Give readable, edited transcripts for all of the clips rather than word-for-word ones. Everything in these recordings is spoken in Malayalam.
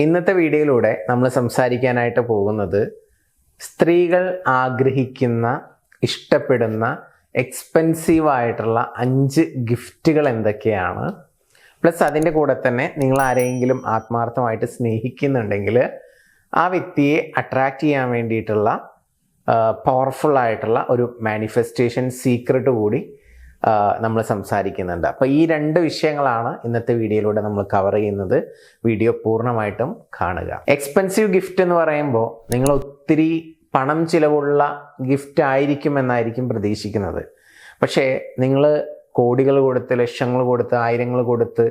ഇന്നത്തെ വീഡിയോയിലൂടെ നമ്മൾ സംസാരിക്കാനായിട്ട് പോകുന്നത് സ്ത്രീകൾ ആഗ്രഹിക്കുന്ന, ഇഷ്ടപ്പെടുന്ന, എക്സ്പെൻസീവ് ആയിട്ടുള്ള 5 ഗിഫ്റ്റുകൾ എന്തൊക്കെയാണ്. പ്ലസ് അതിൻ്റെ കൂടെ തന്നെ നിങ്ങൾ ആരെങ്കിലും ആത്മാർത്ഥമായിട്ട് സ്നേഹിക്കുന്നുണ്ടെങ്കിൽ ആ വ്യക്തിയെ അട്രാക്റ്റ് ചെയ്യാൻ വേണ്ടിയിട്ടുള്ള പവർഫുൾ ആയിട്ടുള്ള ഒരു മാനിഫെസ്റ്റേഷൻ സീക്രട്ട് കൂടി നമ്മൾ സംസാരിക്കുന്നുണ്ട്. അപ്പോൾ ഈ 2 വിഷയങ്ങളാണ് ഇന്നത്തെ വീഡിയോയിലൂടെ നമ്മൾ കവർ ചെയ്യുന്നത്. വീഡിയോ പൂർണ്ണമായിട്ടും കാണുക. എക്സ്പെൻസീവ് ഗിഫ്റ്റ് എന്ന് പറയുമ്പോൾ നിങ്ങൾ ഒത്തിരി പണം ചിലവുള്ള ഗിഫ്റ്റ് ആയിരിക്കുമെന്നായിരിക്കും പ്രതീക്ഷിക്കുന്നത്. പക്ഷേ നിങ്ങൾ കോടികൾ കൊടുത്ത്, ലക്ഷങ്ങൾ കൊടുത്ത്, ആയിരങ്ങൾ കൊടുത്ത്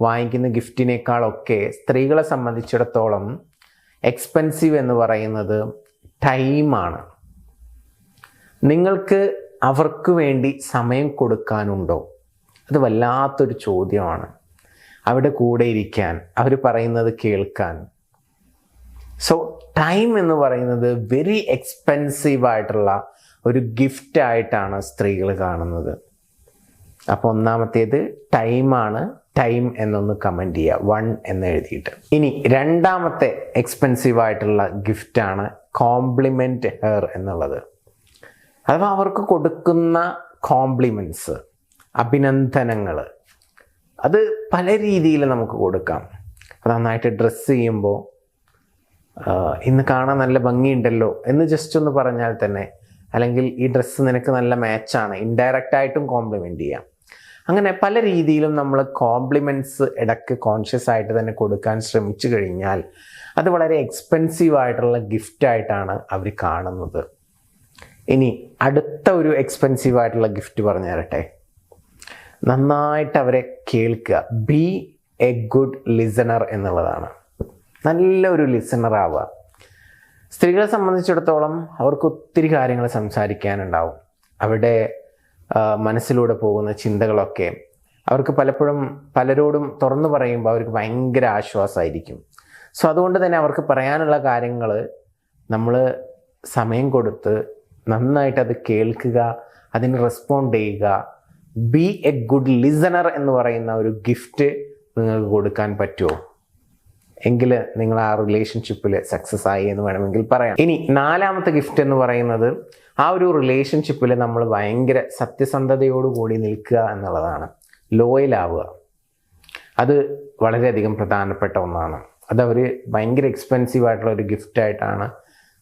വാങ്ങിക്കുന്ന ഗിഫ്റ്റിനേക്കാളൊക്കെ സ്ത്രീകളെ സംബന്ധിച്ചിടത്തോളം എക്സ്പെൻസീവ് എന്ന് പറയുന്നത് ടൈമാണ്. നിങ്ങൾക്ക് അവർക്ക് വേണ്ടി സമയം കൊടുക്കാനുണ്ടോ? അത് വല്ലാത്തൊരു ചോദ്യമാണ്. അവിടെ കൂടെ ഇരിക്കാൻ, അവർ പറയുന്നത് കേൾക്കാൻ. സോ ടൈം എന്ന് പറയുന്നത് വെരി എക്സ്പെൻസീവ് ആയിട്ടുള്ള ഒരു ഗിഫ്റ്റ് ആയിട്ടാണ് സ്ത്രീകൾ കാണുന്നത്. അപ്പോൾ ഒന്നാമത്തേത് ടൈമാണ്. ടൈം എന്നൊന്ന് കമൻറ്റ് ചെയ്യുക, 1 എന്ന് എഴുതിയിട്ട്. ഇനി രണ്ടാമത്തെ എക്സ്പെൻസീവ് ആയിട്ടുള്ള ഗിഫ്റ്റാണ് കോംപ്ലിമെൻറ്റ് ഹെയർ എന്നുള്ളത്. അഥവാ അവർക്ക് കൊടുക്കുന്ന കോംപ്ലിമെൻറ്റ്സ്, അഭിനന്ദനങ്ങൾ, അത് പല രീതിയിൽ നമുക്ക് കൊടുക്കാം. നന്നായിട്ട് ഡ്രസ്സ് ചെയ്യുമ്പോൾ ഇന്ന് കാണാൻ നല്ല ഭംഗിയുണ്ടല്ലോ എന്ന് ജസ്റ്റ് ഒന്ന് പറഞ്ഞാൽ തന്നെ, അല്ലെങ്കിൽ ഈ ഡ്രസ്സ് നിനക്ക് നല്ല മാച്ചാണ്, ഇൻഡയറക്റ്റായിട്ടും കോംപ്ലിമെൻറ്റ് ചെയ്യാം. അങ്ങനെ പല രീതിയിലും നമ്മൾ കോംപ്ലിമെൻറ്റ്സ് ഇടയ്ക്ക് കോൺഷ്യസ് ആയിട്ട് തന്നെ കൊടുക്കാൻ ശ്രമിച്ചു കഴിഞ്ഞാൽ അത് വളരെ എക്സ്പെൻസീവ് ആയിട്ടുള്ള ഗിഫ്റ്റായിട്ടാണ് അവർ കാണുന്നത്. ഇനി അടുത്ത ഒരു എക്സ്പെൻസീവ് ആയിട്ടുള്ള ഗിഫ്റ്റ് പറഞ്ഞു തരട്ടെ. നന്നായിട്ട് അവരെ കേൾക്കുക. ബി എ ഗുഡ് ലിസണർ എന്നുള്ളതാണ്. നല്ലൊരു ലിസണർ ആവുക. സ്ത്രീകളെ സംബന്ധിച്ചിടത്തോളം അവർക്ക് ഒത്തിരി കാര്യങ്ങൾ സംസാരിക്കാനുണ്ടാവും. അവരുടെ മനസ്സിലൂടെ പോകുന്ന ചിന്തകളൊക്കെ അവർക്ക് പലപ്പോഴും പലരോടും തുറന്നു പറയുമ്പോൾ അവർക്ക് ഭയങ്കര ആശ്വാസമായിരിക്കും. സോ അതുകൊണ്ട് തന്നെ അവർക്ക് പറയാനുള്ള കാര്യങ്ങൾ നമ്മൾ സമയം കൊടുത്ത് നന്നായിട്ട് അത് കേൾക്കുക, അതിന് റെസ്പോണ്ട് ചെയ്യുക. ബി എ ഗുഡ് ലിസണർ എന്ന് പറയുന്ന ഒരു ഗിഫ്റ്റ് നിങ്ങൾക്ക് കൊടുക്കാൻ പറ്റുമോ? എങ്കിൽ നിങ്ങൾ ആ റിലേഷൻഷിപ്പിൽ സക്സസ് ആയി എന്ന് വേണമെങ്കിൽ പറയാം. ഇനി 4ാമത്തെ ഗിഫ്റ്റ് എന്ന് പറയുന്നത് ആ ഒരു റിലേഷൻഷിപ്പിൽ നമ്മൾ ഭയങ്കര സത്യസന്ധതയോടുകൂടി നിൽക്കുക എന്നുള്ളതാണ്. ലോയലാവുക. അത് വളരെയധികം പ്രധാനപ്പെട്ട ഒന്നാണ്. അതവർ ഭയങ്കര എക്സ്പെൻസീവ് ആയിട്ടുള്ള ഒരു ഗിഫ്റ്റായിട്ടാണ്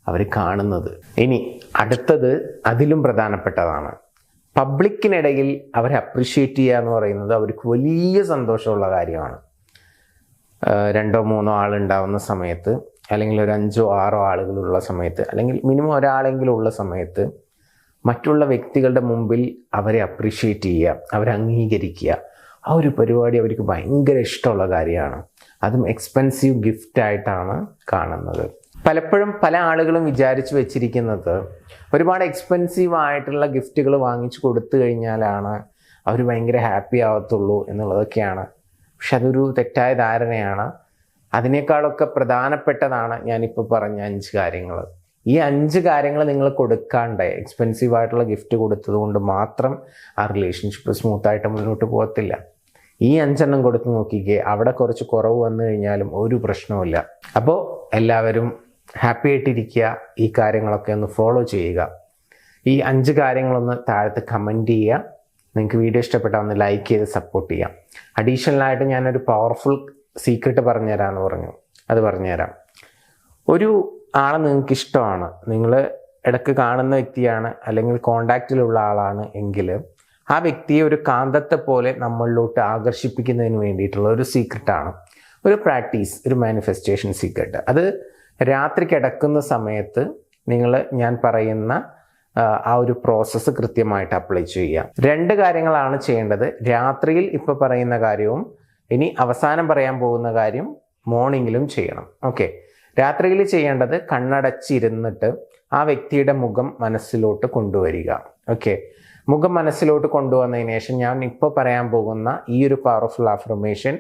അവർ കാണുന്നത്. ഇനി അടുത്തത് അതിലും പ്രധാനപ്പെട്ടതാണ്. പബ്ലിക്കിനിടയിൽ അവരെ അപ്രിഷ്യേറ്റ് ചെയ്യുക എന്ന് പറയുന്നത് അവർക്ക് വലിയ സന്തോഷമുള്ള കാര്യമാണ്. 2 or 3 ആളുണ്ടാവുന്ന സമയത്ത്, അല്ലെങ്കിൽ ഒരു 5 or 6 ആളുകളുള്ള സമയത്ത്, അല്ലെങ്കിൽ മിനിമം ഒരാളെങ്കിലും ഉള്ള സമയത്ത് മറ്റുള്ള വ്യക്തികളുടെ മുമ്പിൽ അവരെ അപ്രിഷ്യേറ്റ് ചെയ്യുക, അവരെ അംഗീകരിക്കുക. ആ ഒരു പരിപാടി അവർക്ക് ഭയങ്കര ഇഷ്ടമുള്ള കാര്യമാണ്. അതും എക്സ്പെൻസീവ് ഗിഫ്റ്റായിട്ടാണ് കാണുന്നത്. പലപ്പോഴും പല ആളുകളും വിചാരിച്ചു വെച്ചിരിക്കുന്നത് ഒരുപാട് എക്സ്പെൻസീവ് ആയിട്ടുള്ള ഗിഫ്റ്റുകൾ വാങ്ങിച്ചു കൊടുത്തു കഴിഞ്ഞാലാണ് അവർ ഭയങ്കര ഹാപ്പി ആവത്തുള്ളൂ എന്നുള്ളതൊക്കെയാണ്. പക്ഷെ അതൊരു തെറ്റായ ധാരണയാണ്. അതിനേക്കാളൊക്കെ പ്രധാനപ്പെട്ടതാണ് ഞാനിപ്പോൾ പറഞ്ഞ 5 കാര്യങ്ങൾ. ഈ 5 കാര്യങ്ങൾ നിങ്ങൾ കൊടുക്കാണ്ട് എക്സ്പെൻസീവ് ആയിട്ടുള്ള ഗിഫ്റ്റ് കൊടുത്തത് കൊണ്ട് മാത്രം ആ റിലേഷൻഷിപ്പ് സ്മൂത്തായിട്ട് മുന്നോട്ട് പോകത്തില്ല. ഈ 5 കൊടുത്ത് നോക്കിക്കേ, അവിടെ കുറച്ച് കുറവ് വന്നു കഴിഞ്ഞാലും ഒരു പ്രശ്നവുമില്ല. അപ്പോൾ എല്ലാവരും ഹാപ്പി ആയിട്ടിരിക്കുക. ഈ കാര്യങ്ങളൊക്കെ ഒന്ന് ഫോളോ ചെയ്യുക. ഈ 5 കാര്യങ്ങളൊന്ന് താഴത്ത് കമൻറ്റ് ചെയ്യുക. നിങ്ങൾക്ക് വീഡിയോ ഇഷ്ടപ്പെട്ടാൽ ഒന്ന് ലൈക്ക് ചെയ്ത് സപ്പോർട്ട് ചെയ്യാം. അഡീഷണലായിട്ട് ഞാനൊരു പവർഫുൾ സീക്രട്ട് പറഞ്ഞുതരാമെന്ന് പറഞ്ഞു. അത് പറഞ്ഞുതരാം. ഒരു ആളെ നിങ്ങൾക്ക് ഇഷ്ടമാണ്, നിങ്ങൾ ഇടയ്ക്ക് കാണുന്ന വ്യക്തിയാണ്, അല്ലെങ്കിൽ കോണ്ടാക്റ്റിലുള്ള ആളാണ് എങ്കിൽ ആ വ്യക്തിയെ ഒരു കാന്തത്തെ പോലെ നമ്മളിലോട്ട് ആകർഷിപ്പിക്കുന്നതിന് വേണ്ടിയിട്ടുള്ള ഒരു സീക്രട്ടാണ്, ഒരു പ്രാക്ടീസ്, ഒരു മാനിഫെസ്റ്റേഷൻ സീക്രട്ട്. അത് രാത്രി കിടക്കുന്ന സമയത്ത് നിങ്ങൾ ഞാൻ പറയുന്ന ആ ഒരു പ്രോസസ്സ് കൃത്യമായിട്ട് അപ്ലൈ ചെയ്യുക. 2 കാര്യങ്ങളാണ് ചെയ്യേണ്ടത്. രാത്രിയിൽ ഇപ്പോൾ പറയുന്ന കാര്യവും ഇനി അവസാനം പറയാൻ പോകുന്ന കാര്യം മോർണിംഗിലും ചെയ്യണം. ഓക്കെ. രാത്രിയിൽ ചെയ്യേണ്ടത് കണ്ണടച്ചിരുന്നിട്ട് ആ വ്യക്തിയുടെ മുഖം മനസ്സിലോട്ട് കൊണ്ടുവരിക. ഓക്കെ. മുഖം മനസ്സിലോട്ട് കൊണ്ടുവന്നതിന് ശേഷം ഞാൻ ഇപ്പോൾ പറയാൻ പോകുന്ന ഈ ഒരു പവർഫുൾ അഫർമേഷൻ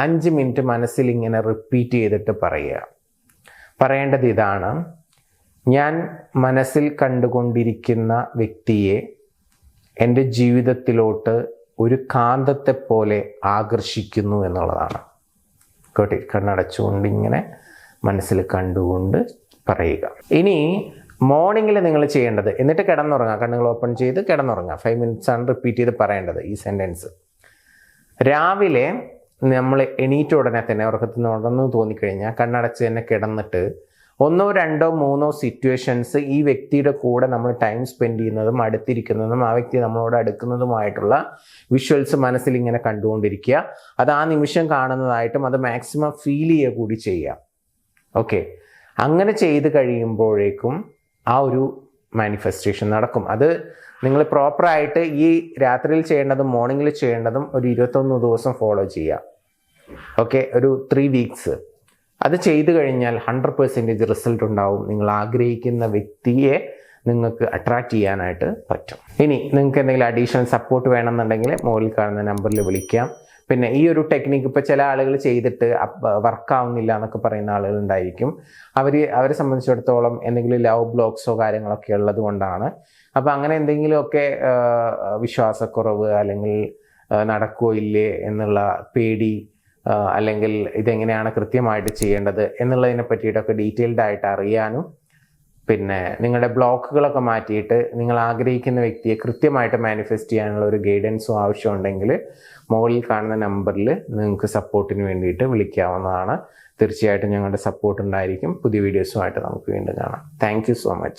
5 മിനിറ്റ് മനസ്സിൽ ഇങ്ങനെ റിപ്പീറ്റ് ചെയ്തിട്ട് പറയുക. പറയേണ്ടത് ഇതാണ്: ഞാൻ മനസ്സിൽ കണ്ടുകൊണ്ടിരിക്കുന്ന വ്യക്തിയെ എൻ്റെ ജീവിതത്തിലോട്ട് ഒരു കാന്തത്തെ പോലെ ആകർഷിക്കുന്നു എന്നുള്ളതാണ്. കണ്ണടച്ചുകൊണ്ട് ഇങ്ങനെ മനസ്സിൽ കണ്ടുകൊണ്ട് പറയുക. ഇനി മോർണിംഗിൽ നിങ്ങൾ ചെയ്യേണ്ടത്, എന്നിട്ട് കിടന്നുറങ്ങുക, കണ്ണുകൾ ഓപ്പൺ ചെയ്ത് കിടന്നുറങ്ങുക. 5 minutes ആണ് റിപ്പീറ്റ് ചെയ്ത് പറയേണ്ടത് ഈ സെൻറ്റൻസ്. രാവിലെ നമ്മൾ എണീറ്റ ഉടനെ തന്നെ ഉറക്കത്തിൽ നിന്ന് ഉണർന്നു തോന്നിക്കഴിഞ്ഞാൽ കണ്ണടച്ച് തന്നെ കിടന്നിട്ട് 1, 2, 3 സിറ്റുവേഷൻസ് ഈ വ്യക്തിയുടെ കൂടെ നമ്മൾ ടൈം സ്പെൻഡ് ചെയ്യുന്നതും അടുത്തിരിക്കുന്നതും ആ വ്യക്തി നമ്മളോട് അടുക്കുന്നതുമായിട്ടുള്ള വിഷ്വൽസ് മനസ്സിൽ ഇങ്ങനെ കണ്ടുകൊണ്ടിരിക്കുക. അത് ആ നിമിഷം കാണുന്നതായിട്ടും അത് മാക്സിമം ഫീൽ ചെയ്യുക കൂടി ചെയ്യുക. ഓക്കെ, അങ്ങനെ ചെയ്ത് കഴിയുമ്പോഴേക്കും ആ ഒരു മാനിഫെസ്റ്റേഷൻ നടക്കും. അത് നിങ്ങൾ പ്രോപ്പറായിട്ട് ഈ രാത്രിയിൽ ചെയ്യേണ്ടതും മോർണിംഗിൽ ചെയ്യേണ്ടതും ഒരു 21 ദിവസം ഫോളോ ചെയ്യുക. ഓക്കെ, ഒരു 3 weeks അത് ചെയ്തു കഴിഞ്ഞാൽ 100% റിസൾട്ട് ഉണ്ടാവും. നിങ്ങൾ ആഗ്രഹിക്കുന്ന വ്യക്തിയെ നിങ്ങൾക്ക് അട്രാക്റ്റ് ചെയ്യാനായിട്ട് പറ്റും. ഇനി നിങ്ങൾക്ക് എന്തെങ്കിലും അഡീഷണൽ സപ്പോർട്ട് വേണമെന്നുണ്ടെങ്കിൽ മുകളിൽ കാണുന്ന നമ്പറിൽ വിളിക്കാം. പിന്നെ ഈ ഒരു ടെക്നിക്ക് ഇപ്പോൾ ചില ആളുകൾ ചെയ്തിട്ട് വർക്കാവുന്നില്ല എന്നൊക്കെ പറയുന്ന ആളുകളുണ്ടായിരിക്കും. അവരെ സംബന്ധിച്ചിടത്തോളം എന്തെങ്കിലും ലവ് ബ്ലോക്സോ കാര്യങ്ങളൊക്കെ ഉള്ളത് കൊണ്ടാണ്. അപ്പോൾ അങ്ങനെ എന്തെങ്കിലുമൊക്കെ വിശ്വാസക്കുറവ് അല്ലെങ്കിൽ നടക്കുമോ ഇല്ലേ എന്നുള്ള പേടി, അല്ലെങ്കിൽ ഇതെങ്ങനെയാണ് കൃത്യമായിട്ട് ചെയ്യേണ്ടത് എന്നുള്ളതിനെ പറ്റിയിട്ടൊക്കെ ഡീറ്റെയിൽഡ് ആയിട്ട് അറിയാനും പിന്നെ നിങ്ങളുടെ ബ്ലോക്കുകളൊക്കെ മാറ്റിയിട്ട് നിങ്ങൾ ആഗ്രഹിക്കുന്ന വ്യക്തിയെ കൃത്യമായിട്ട് മാനിഫെസ്റ്റ് ചെയ്യാനുള്ള ഒരു ഗൈഡൻസും ആവശ്യമുണ്ടെങ്കിൽ മുകളിൽ കാണുന്ന നമ്പറിൽ നിങ്ങൾക്ക് സപ്പോർട്ടിന് വേണ്ടിയിട്ട് വിളിക്കാവുന്നതാണ്. തീർച്ചയായിട്ടും ഞങ്ങളുടെ സപ്പോർട്ട് ഉണ്ടായിരിക്കും. പുതിയ വീഡിയോസുമായിട്ട് നമുക്ക് വീണ്ടും കാണാം. Thank you so much.